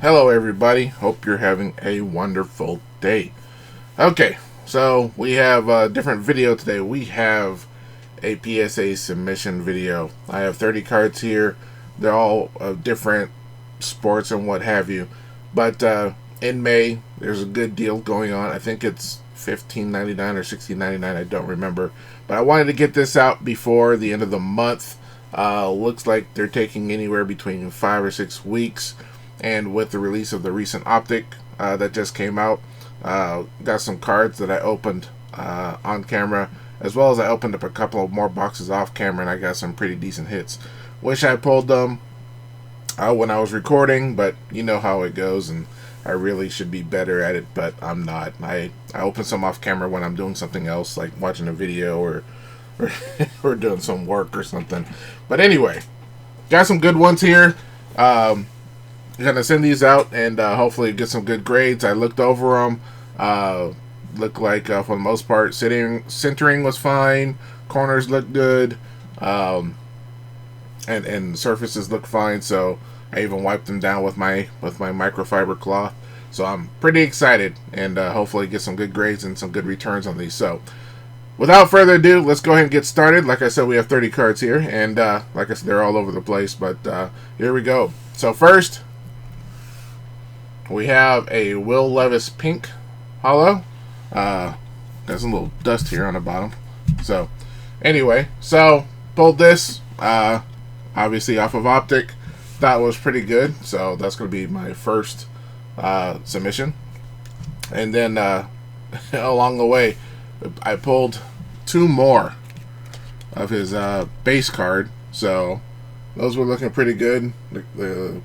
Hello, everybody. Hope you're having a wonderful day. Okay, so we have a different video today. We have a PSA submission video. I have 30 cards here. They're all of different sports and what have you. But in May, there's a good deal going on. I think it's $15.99 or $16.99. I don't remember. But I wanted to get this out before the end of the month. Looks like they're taking anywhere between 5 or 6 weeks. And with the release of the recent Optic that just came out, got some cards that I opened on camera, as well as I opened up a couple of more boxes off camera, and I got some pretty decent hits. Wish I pulled them when I was recording, but you know how it goes, and I really should be better at it, but I'm not. I open some off camera when I'm doing something else, like watching a video or doing some work or something. But anyway, got some good ones here. Gonna send these out and hopefully get some good grades. I looked over them. Looked like for the most part, centering was fine. Corners looked good, and surfaces look fine. So I even wiped them down with my microfiber cloth. So I'm pretty excited and hopefully get some good grades and some good returns on these. So without further ado, let's go ahead and get started. Like I said, we have 30 cards here, and like I said, they're all over the place. But here we go. So first, we have a Will Levis pink hollow. Got some little dust here on the bottom. So anyway, so pulled this obviously off of Optic. That was pretty good. So that's going to be my first submission. And then along the way, I pulled 2 more of his base card. So those were looking pretty good. The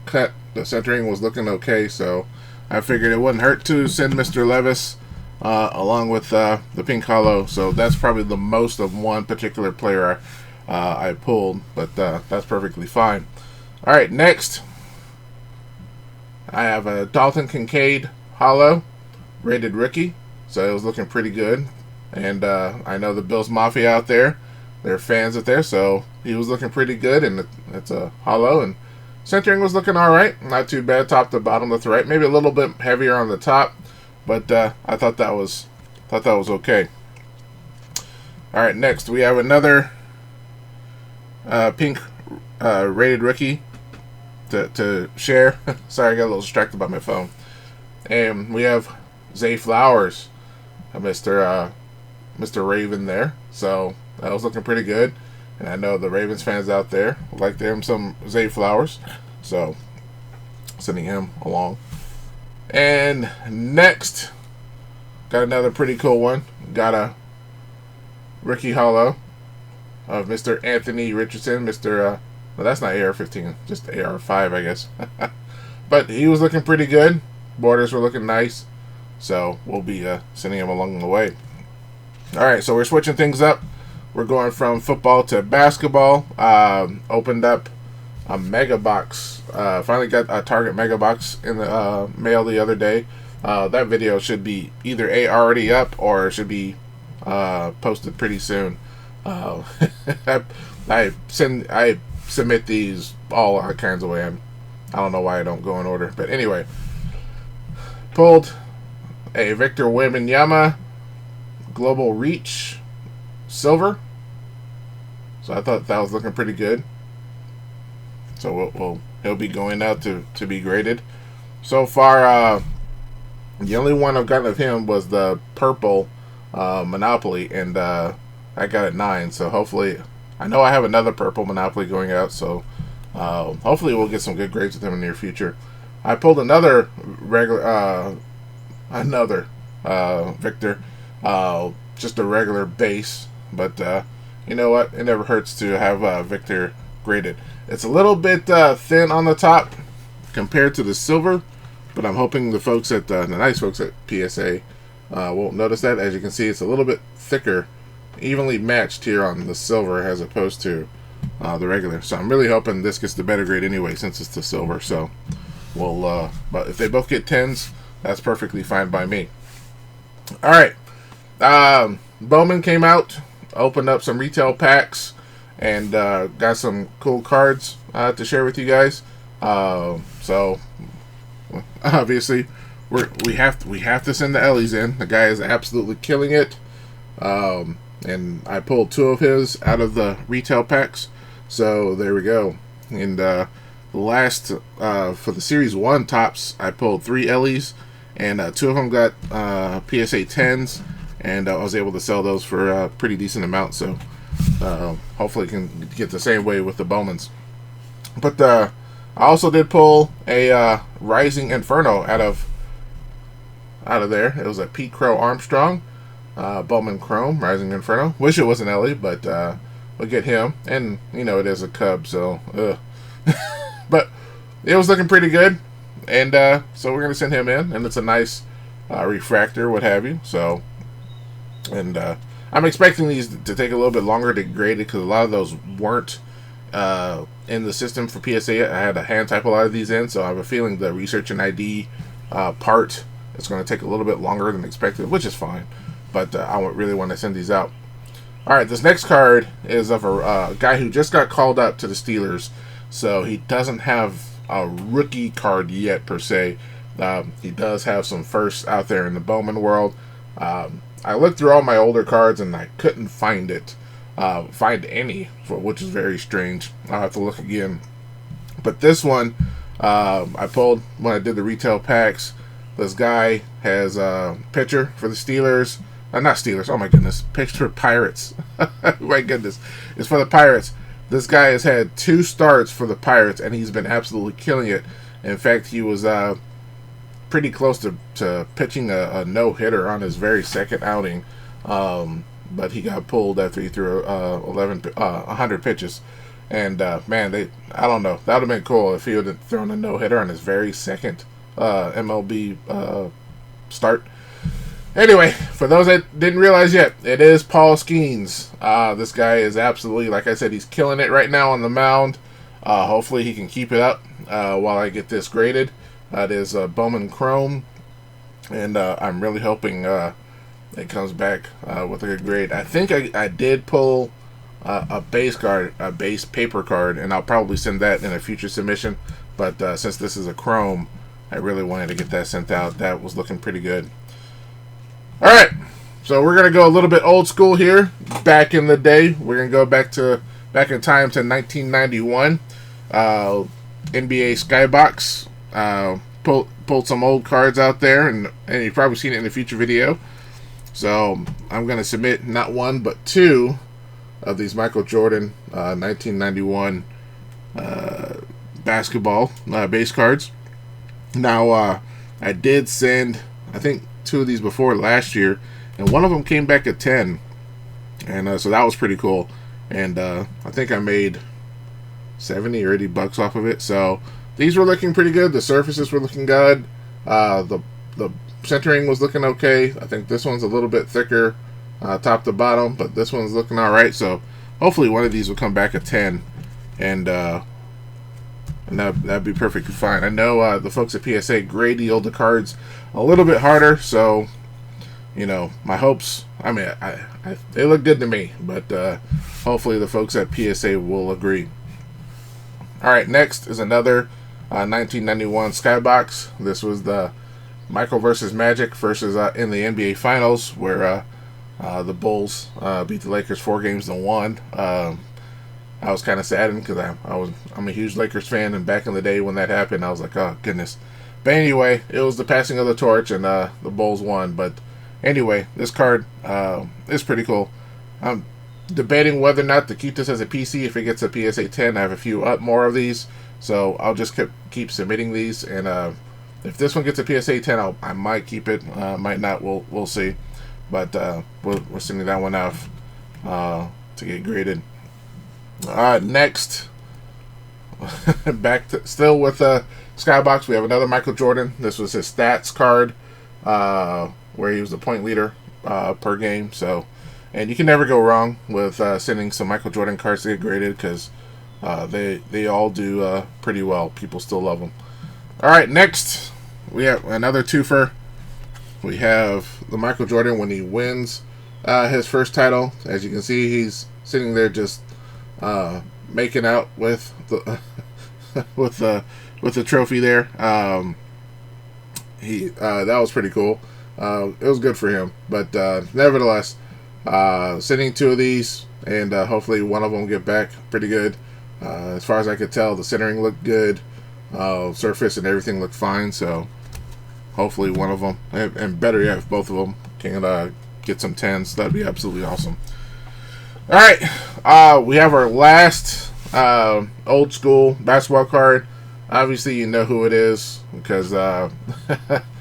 centering was looking okay, so I figured it wouldn't hurt to send Mr. Levis along with the pink hollow. So that's probably the most of one particular player I pulled, but that's perfectly fine. All right, next I have a Dalton Kincaid hollow, rated rookie. So it was looking pretty good, and I know the Bills Mafia out there, they're fans of there, so he was looking pretty good, and it's a hollow, and centering was looking all right, not too bad, top to bottom, left to right, maybe a little bit heavier on the top, but I thought that was okay. All right, next we have another pink rated rookie to share. Sorry, I got a little distracted by my phone. And we have Zay Flowers, Mr. Raven there. So that was looking pretty good. And I know the Ravens fans out there would like them some Zay Flowers. So sending him along. And next, got another pretty cool one. Got a rookie hollow of Mr. Anthony Richardson. Well, that's not AR-15, just AR-5, I guess. But he was looking pretty good. Borders were looking nice. So we'll be sending him along the way. Alright, so we're switching things up. We're going from football to basketball. Opened up a mega box. Finally got a Target mega box in the mail the other day. That video should be either already up or should be posted pretty soon. I submit these all kinds of ways. I don't know why I don't go in order, but anyway, pulled a Victor Wembanyama Global Reach silver. So I thought that was looking pretty good. So he'll be going out to be graded. So far, the only one I've gotten of him was the purple Monopoly, and I got it 9. So hopefully, I know I have another purple Monopoly going out. So hopefully we'll get some good grades with him in the near future. I pulled another Victor, just a regular base, but you know what? It never hurts to have Victor graded. It's a little bit thin on the top compared to the silver, but I'm hoping the folks at the nice folks at PSA won't notice that. As you can see, it's a little bit thicker, evenly matched here on the silver as opposed to the regular. So I'm really hoping this gets the better grade anyway, since it's the silver. So we'll, but if they both get 10s, that's perfectly fine by me. All right, Bowman came out, opened up some retail packs, and got some cool cards to share with you guys. So obviously we have to send the Ellies in. The guy is absolutely killing it. And I pulled 2 of his out of the retail packs. So there we go. And the last for the Series 1 tops, I pulled 3 Ellies, and 2 of them got PSA 10s, and I was able to sell those for a pretty decent amount. So hopefully can get the same way with the Bowmans. But I also did pull a Rising Inferno out of there. It was a Pete Crow Armstrong Bowman Chrome Rising Inferno. Wish it was an Ellie, but we'll get him. And you know, it is a Cub, so but it was looking pretty good, and so we're gonna send him in, and it's a nice refractor, what have you. So, and I'm expecting these to take a little bit longer to grade it, because a lot of those weren't in the system for PSA. I had to hand type a lot of these in, so I have a feeling the research and ID part is going to take a little bit longer than expected, which is fine. But I really want to send these out. All right, this next card is of a guy who just got called up to the Steelers, so he doesn't have a rookie card yet per se. He does have some firsts out there in the Bowman world. I looked through all my older cards and I couldn't find any, which is very strange. I'll have to look again. But this one, I pulled when I did the retail packs. This guy has a pitcher for the Steelers. Not Steelers, oh my goodness. Pitcher Pirates. My goodness. It's for the Pirates. This guy has had 2 starts for the Pirates, and he's been absolutely killing it. In fact, he was pretty close to pitching a no-hitter on his very second outing. But he got pulled after he threw 100 pitches. And, man, I don't know. That would have been cool if he would have thrown a no-hitter on his very second MLB start. Anyway, for those that didn't realize yet, it is Paul Skeens. This guy is absolutely, like I said, he's killing it right now on the mound. Hopefully he can keep it up while I get this graded. That is Bowman Chrome. And I'm really hoping it comes back with a good grade. I think I did pull a base paper card, and I'll probably send that in a future submission. But since this is a Chrome, I really wanted to get that sent out. That was looking pretty good. All right, so we're gonna go a little bit old school here. Back in the day, we're gonna go back in time to 1991. NBA Skybox. Pulled some old cards out there, and you've probably seen it in a future video. So I'm gonna submit not 1 but 2 of these Michael Jordan 1991 basketball base cards. Now I did send, I think, 2 of these before last year, and one of them came back at 10, and so that was pretty cool. And I think I made $70 or $80 off of it. So these were looking pretty good. The surfaces were looking good. The centering was looking okay. I think this one's a little bit thicker top to bottom, but this one's looking all right. So hopefully one of these will come back at 10, and that'd be perfectly fine. I know the folks at PSA grade the older cards a little bit harder, so you know, my hopes, I mean, they look good to me, but hopefully the folks at PSA will agree. All right, next is another 1991 Skybox. This was the Michael versus Magic versus in the NBA Finals, where the Bulls beat the Lakers 4-1. I was kind of saddened because I'm a huge Lakers fan, and back in the day when that happened, I was like, oh goodness. But anyway, it was the passing of the torch, and the Bulls won. But anyway, this card is pretty cool. I'm debating whether or not to keep this as a PC. If it gets a PSA 10, I have a few more of these, so I'll just keep submitting these. And if this one gets a PSA 10, I might keep it, might not. We'll see. But we're sending that one off to get graded. Next, still with Skybox, we have another Michael Jordan. This was his stats card, where he was the point leader per game. So, and you can never go wrong with sending some Michael Jordan cards to get graded, because they all do pretty well. People still love them. All right, next we have another twofer. We have the Michael Jordan when he wins his first title. As you can see, he's sitting there just making out with the with the trophy there. that was pretty cool. It was good for him, but nevertheless, sending 2 of these, and hopefully one of them will get back pretty good. As far as I could tell, the centering looked good, surface and everything looked fine. So hopefully one of them, and better yet, if both of them can get some 10s, that'd be absolutely awesome. All right, we have our last old school basketball card. Obviously, you know who it is because I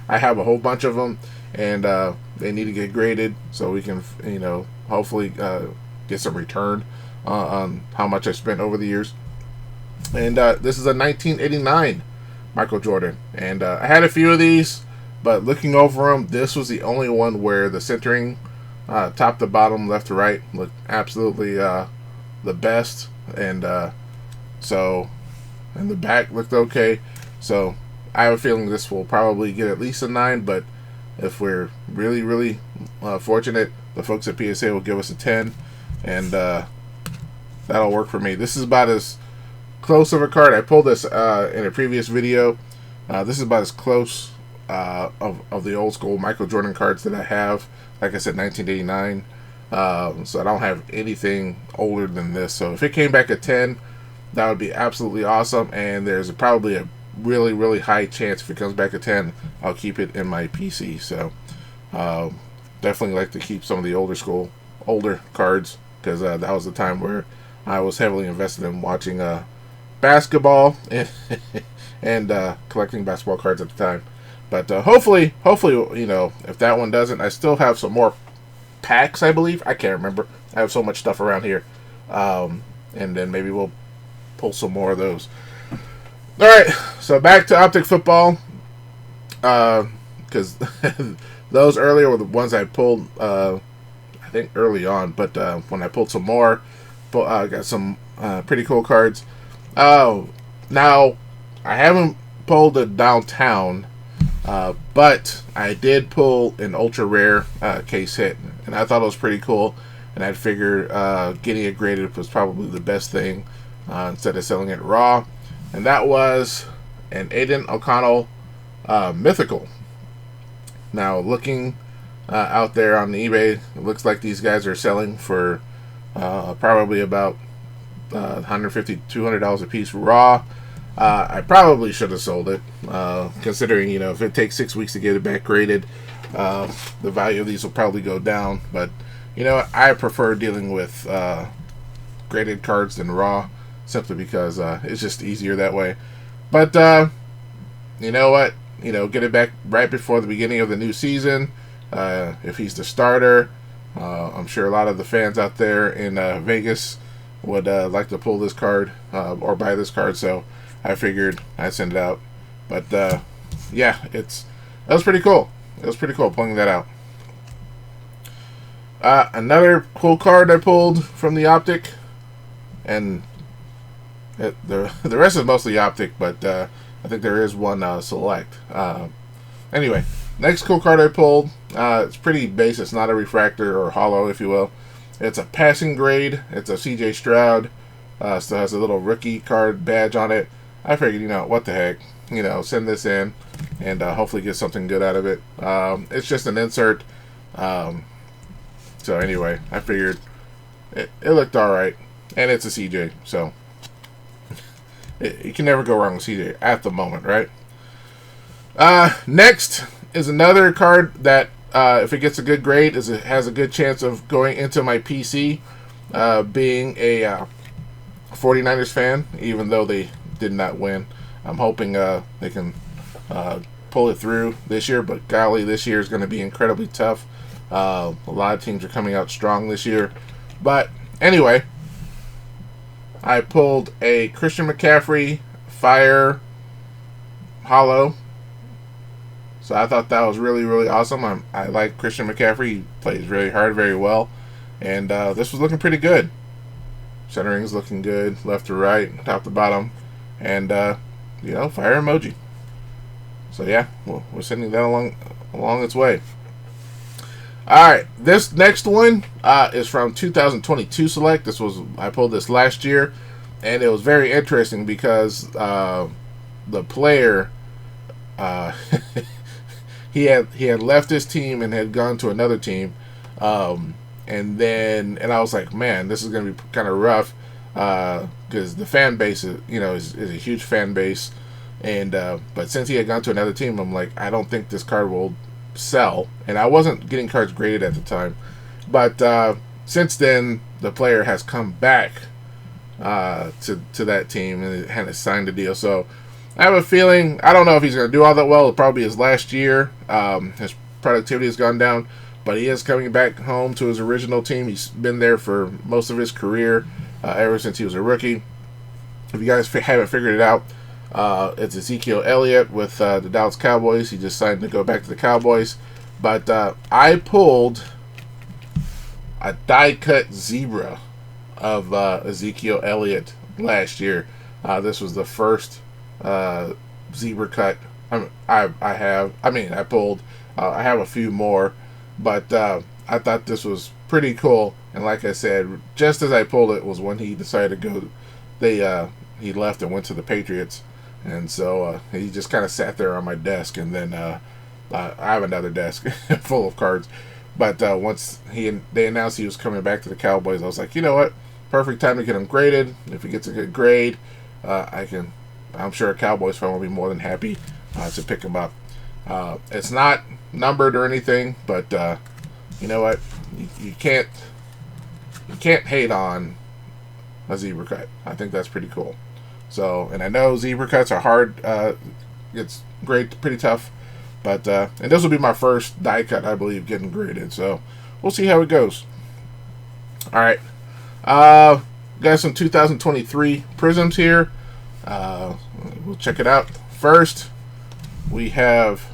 have a whole bunch of them, and they need to get graded so we can, hopefully get some return on how much I spent over the years. And this is a 1989 Michael Jordan, and I had a few of these, but looking over them, this was the only one where the centering, top to bottom, left to right, looked absolutely the best, and and the back looked okay. So I have a feeling this will probably get at least a 9, but if we're really, really fortunate, the folks at PSA will give us a 10, and that'll work for me. This is about as close of a card. I pulled this in a previous video. This is about as close of the old school Michael Jordan cards that I have. Like I said, 1989. So I don't have anything older than this. So if it came back at 10, that would be absolutely awesome. And there's probably a really, really high chance if it comes back at 10, I'll keep it in my PC. So definitely like to keep some of the older cards, because that was the time where I was heavily invested in watching basketball and collecting basketball cards at the time. But hopefully, if that one doesn't, I still have some more packs, I believe. I can't remember. I have so much stuff around here. And then maybe we'll pull some more of those. All right, so back to Optic football. Because those earlier were the ones I pulled, I think, early on. But when I pulled some more, I got some pretty cool cards. Now, I haven't pulled a downtown, but I did pull an ultra rare case hit, and I thought it was pretty cool. And I figured getting it graded was probably the best thing instead of selling it raw. And that was an Aiden O'Connell mythical. Now, looking out there on eBay, it looks like these guys are selling for probably about $150, $200 a piece raw. I probably should have sold it, considering, if it takes 6 weeks to get it back graded, the value of these will probably go down. But, I prefer dealing with graded cards than raw, simply because it's just easier that way. But, you know what? Get it back right before the beginning of the new season. If he's the starter, I'm sure a lot of the fans out there in Vegas would like to pull this card or buy this card, so I figured I'd send it out. But yeah, that was pretty cool. It was pretty cool pulling that out. Another cool card I pulled from the Optic, and the rest is mostly Optic, but I think there is one select. Anyway, next cool card I pulled, it's pretty base. It's not a refractor or hollow, if you will. It's a passing grade. It's a CJ Stroud. Still has a little rookie card badge on it. I figured, what the heck, send this in and hopefully get something good out of it. It's just an insert. So anyway, I figured it looked all right, and it's a CJ, so you can never go wrong with CJ at the moment, right? Next is another card that, if it gets a good grade, it has a good chance of going into my PC. Being a 49ers fan, even though they did not win, I'm hoping they can pull it through this year. But golly, this year is going to be incredibly tough. A lot of teams are coming out strong this year. But anyway, I pulled a Christian McCaffrey Fire Hollow. So I thought that was really, really awesome. I like Christian McCaffrey. He plays really hard, very well. And this was looking pretty good. Centering is looking good, left to right, top to bottom. And, fire emoji. So yeah, we're sending that along its way. Alright, this next one is from 2022 Select. I pulled this last year, and it was very interesting because the player he had left his team and had gone to another team, and I was like, man, this is gonna be kind of rough, because the fan base is a huge fan base, and but since he had gone to another team, I'm like, I don't think this card will sell, and I wasn't getting cards graded at the time, but since then the player has come back to that team and had signed a deal. So I have a feeling, I don't know if he's going to do all that well. It'll probably be his last year. His productivity has gone down, but he is coming back home to his original team. He's been there for most of his career, ever since he was a rookie. If you guys haven't figured it out, it's Ezekiel Elliott with the Dallas Cowboys. He just signed to go back to the Cowboys. But I pulled a die-cut zebra of Ezekiel Elliott last year. This was the first zebra cut I pulled. I have a few more, but I thought this was pretty cool. And like I said, just as I pulled it was when he decided to go. He left and went to the Patriots, and so he just kind of sat there on my desk. And then I have another desk full of cards. But once they announced he was coming back to the Cowboys, I was like, you know what? Perfect time to get him graded. If he gets a good grade, I'm sure a Cowboys fan will be more than happy to pick him up. It's not numbered or anything, but you know what? You can't hate on a zebra cut. I think that's pretty cool. So, and I know zebra cuts are hard. It's pretty tough. But and this will be my first die cut, I believe, getting graded. So we'll see how it goes. All right, got some 2023 Prisms here. We'll check it out. First, we have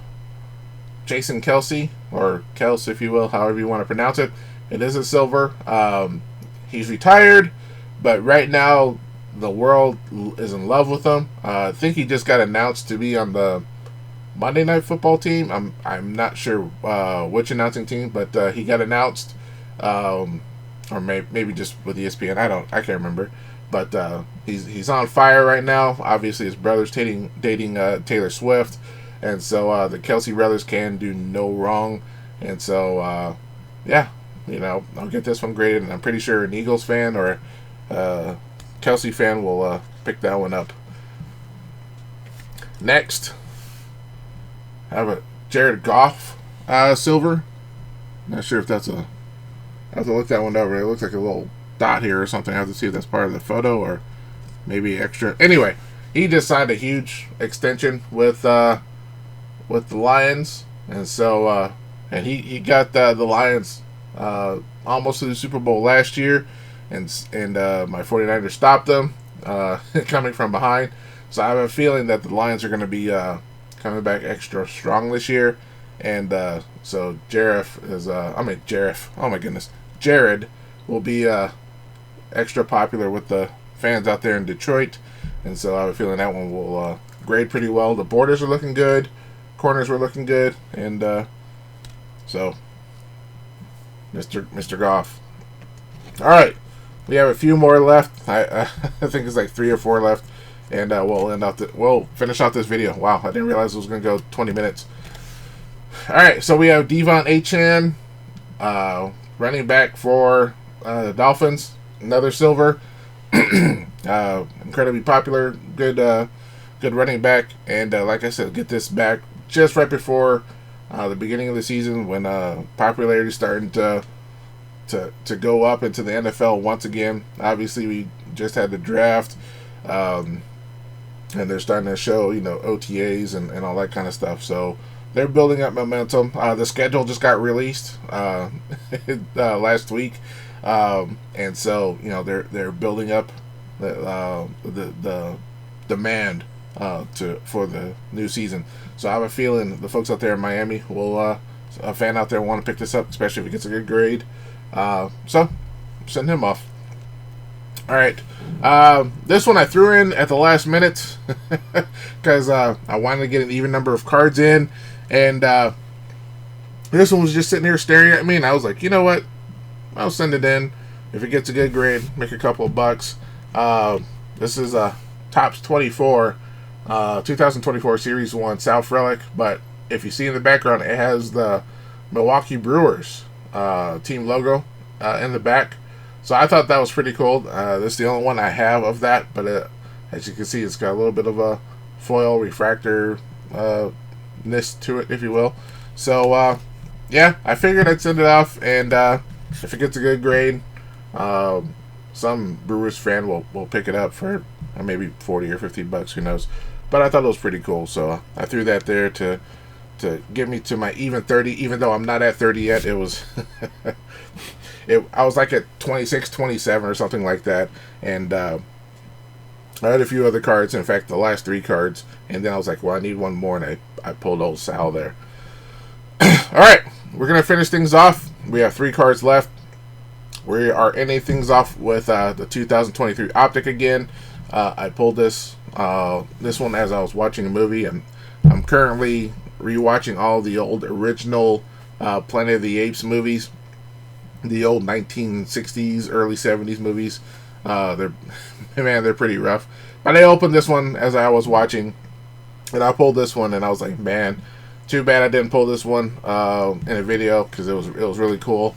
Jason Kelce, or Kels, if you will, however you want to pronounce it. It is a silver. He's retired, but right now the world is in love with him. I think he just got announced to be on the Monday Night Football team. I'm not sure which announcing team, but he got announced, or maybe just with ESPN. I can't remember. But he's on fire right now. Obviously, his brother's dating Taylor Swift, and so the Kelce brothers can do no wrong. And so yeah, I'll get this one graded, and I'm pretty sure an Eagles fan or Kelce fan will pick that one up. Next, I have a Jared Goff silver. Not sure if that's I have to look that one over. It looks like a little dot here or something. I have to see if that's part of the photo or maybe extra. Anyway, he just signed a huge extension with the Lions, and so and he got the Lions almost to the Super Bowl last year, and my 49ers stopped them coming from behind. So I have a feeling that the Lions are going to be coming back extra strong this year, and so Jared will be extra popular with the fans out there in Detroit, and so I have a feeling that one will grade pretty well. The borders are looking good, corners were looking good, and so Mr. Goff. All right, we have a few more left. I think it's like 3 or 4 left. And we'll finish out this video. Wow, I didn't realize it was going to go 20 minutes. All right, so we have Devon Achane, running back for the Dolphins, another silver, incredibly popular, good running back. And like I said, get this back just right before the beginning of the season, when popularity is starting to go up into the NFL once again. Obviously, we just had the draft. And they're starting to show, OTAs and all that kind of stuff. So they're building up momentum. The schedule just got released last week, and so they're building up the demand for the new season. So I have a feeling the folks out there in Miami will a fan out there want to pick this up, especially if it gets a good grade. So send him off. All right, this one I threw in at the last minute because I wanted to get an even number of cards in, and this one was just sitting here staring at me, and I was like, you know what? I'll send it in. If it gets a good grade, make a couple of bucks. This is Topps 24, 2024 Series 1 South Relic, but if you see in the background, it has the Milwaukee Brewers team logo in the back. So I thought that was pretty cool. This is the only one I have of that, but as you can see, it's got a little bit of a foil refractor ness to it, if you will. So yeah, I figured I'd send it off, and if it gets a good grade, some Brewers fan will pick it up for maybe $40 or $50, who knows. But I thought it was pretty cool, so I threw that there to get me to my even 30, even though I'm not at 30 yet. It was I was like at 26, 27 or something like that, and I had a few other cards, in fact the last 3 cards, and then I was like, well, I need one more, and I pulled old Sal there. Alright, we're going to finish things off. We have 3 cards left. We are ending things off with the 2023 Optic again. I pulled this one as I was watching a movie, and I'm currently rewatching all the old original Planet of the Apes movies, the old 1960s, early 70s movies. They're pretty rough. But I opened this one as I was watching, and I pulled this one, and I was like, man, too bad I didn't pull this one in a video, because it was really cool.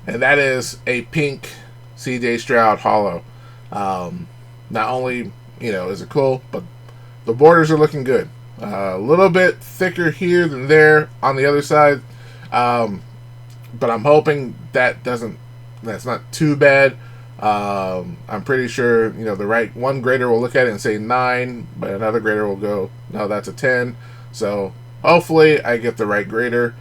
And that is a pink C.J. Stroud holo. Not only, is it cool, but the borders are looking good. A little bit thicker here than there on the other side, but I'm hoping that's not too bad. I'm pretty sure the right one grader will look at it and say 9, but another grader will go, no, that's a 10. So hopefully I get the right grader.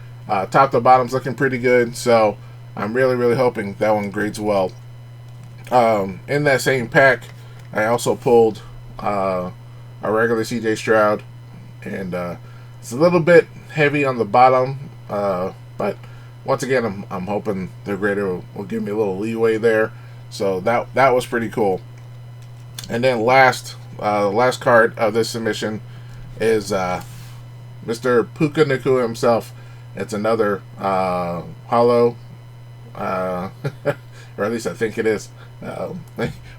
Top to bottom's looking pretty good, so I'm really hoping that one grades well. In that same pack, I also pulled a regular C.J. Stroud, and it's a little bit heavy on the bottom, but once again, I'm hoping the grader will give me a little leeway there. So that was pretty cool. And then last card of this submission is Mr. Puka Nacua himself. It's another holo, or at least I think it is.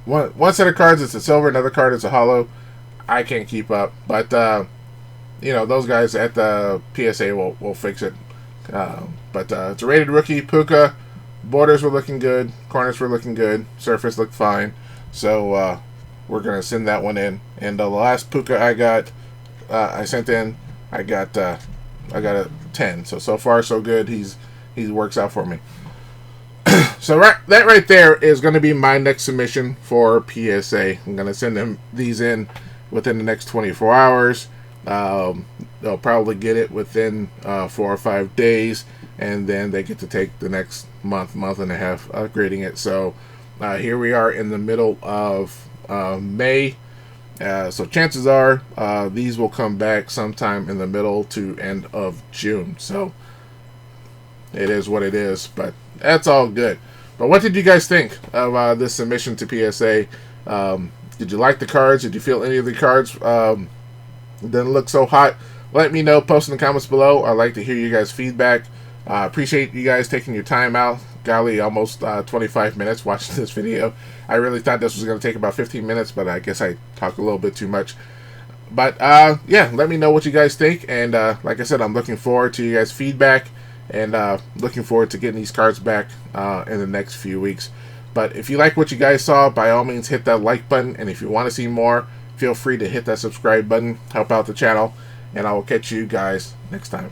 One set of cards it's a silver, another card is a holo. I can't keep up, but those guys at the PSA will fix it. But it's a rated rookie Puka. Borders were looking good, corners were looking good, surface looked fine. So we're gonna send that one in. And the last Puka I sent in, I got a 10. So far so good. He works out for me. So that right there is going to be my next submission for PSA. I'm going to send these in within the next 24 hours. They'll probably get it within 4 or 5 days, and then they get to take the next month and a half grading it. So here we are in the middle of May. So chances are these will come back sometime in the middle to end of June. So it is what it is, but that's all good. But what did you guys think of this submission to PSA? Did you like the cards? Did you feel any of the cards didn't look so hot? Let me know. Post in the comments below. I'd like to hear you guys' feedback. Appreciate you guys taking your time out. Golly, almost 25 minutes watching this video. I really thought this was going to take about 15 minutes, but I guess I talked a little bit too much. But yeah, let me know what you guys think. And like I said, I'm looking forward to you guys' feedback, and looking forward to getting these cards back in the next few weeks. But if you like what you guys saw, by all means hit that like button, and if you want to see more, feel free to hit that subscribe button, help out the channel, and I will catch you guys next time.